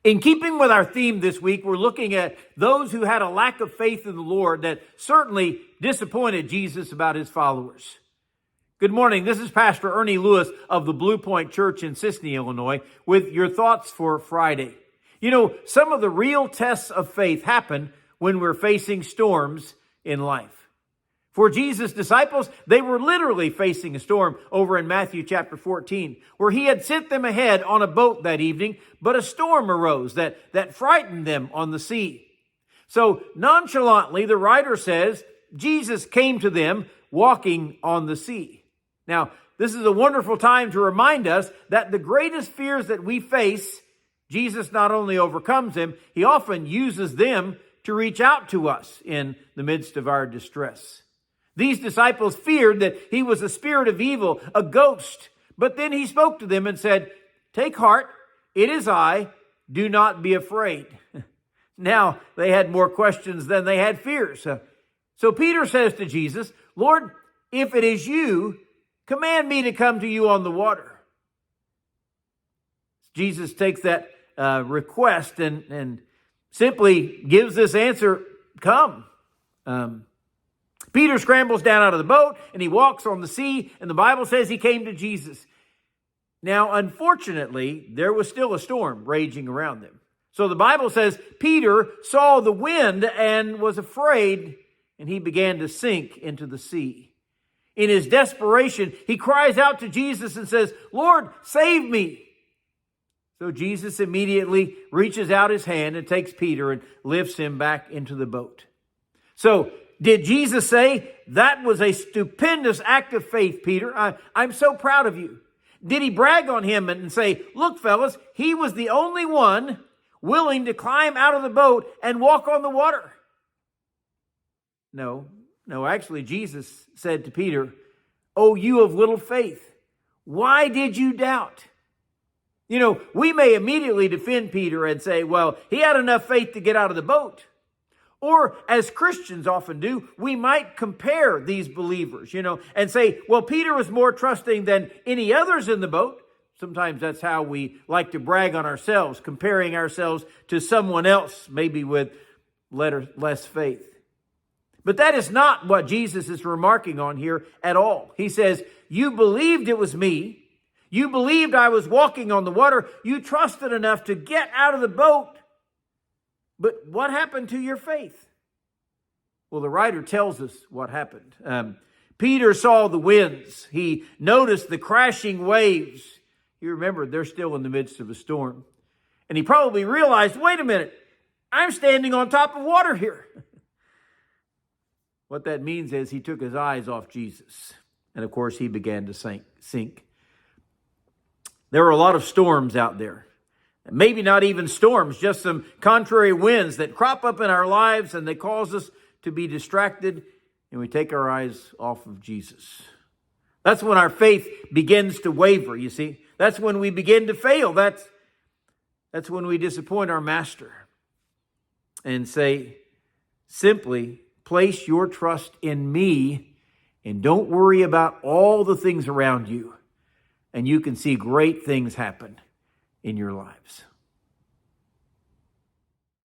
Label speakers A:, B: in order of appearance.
A: In keeping with our theme this week, we're looking at those who had a lack of faith in the Lord that certainly disappointed Jesus about his followers. Good morning. This is Pastor Ernie Lewis of the Blue Point Church in Sisney, Illinois, with your thoughts for Friday. You know, some of the real tests of faith happen when we're facing storms in life. For Jesus' disciples, they were literally facing a storm over in Matthew chapter 14, where he had sent them ahead on a boat that evening, but a storm arose that frightened them on the sea. So nonchalantly, the writer says, Jesus came to them walking on the sea. Now, this is a wonderful time to remind us that the greatest fears that we face, Jesus not only overcomes them, he often uses them to reach out to us in the midst of our distress. These disciples feared that he was a spirit of evil, a ghost. But then he spoke to them and said, "Take heart, it is I, do not be afraid." Now they had more questions than they had fears. So Peter says to Jesus, "Lord, if it is you, command me to come to you on the water." Jesus takes that request and simply gives this answer, "Come." Peter scrambles down out of the boat and he walks on the sea, and the Bible says he came to Jesus. Now, unfortunately, there was still a storm raging around them. So the Bible says Peter saw the wind and was afraid, and he began to sink into the sea. In his desperation, he cries out to Jesus and says, "Lord, save me." So Jesus immediately reaches out his hand and takes Peter and lifts him back into the boat. So, did Jesus say, "That was a stupendous act of faith, Peter. I'm so proud of you"? Did he brag on him and say, "Look, fellas, he was the only one willing to climb out of the boat and walk on the water"? No, actually, Jesus said to Peter, "Oh, you of little faith, why did you doubt?" You know, we may immediately defend Peter and say, well, he had enough faith to get out of the boat. Or, as Christians often do, we might compare these believers, and say, well, Peter was more trusting than any others in the boat. Sometimes that's how we like to brag on ourselves, comparing ourselves to someone else, maybe with less faith. But that is not what Jesus is remarking on here at all. He says, you believed it was me. You believed I was walking on the water. You trusted enough to get out of the boat. But what happened to your faith? Well, the writer tells us what happened. Peter saw the winds. He noticed the crashing waves. You remember, they're still in the midst of a storm. And he probably realized, wait a minute, I'm standing on top of water here. What that means is he took his eyes off Jesus. And of course, he began to sink. There were a lot of storms out there. Maybe not even storms, just some contrary winds that crop up in our lives and they cause us to be distracted and we take our eyes off of Jesus. That's when our faith begins to waver, you see. That's when we begin to fail. That's when we disappoint our master and say, simply, place your trust in me and don't worry about all the things around you. And you can see great things happen in your lives.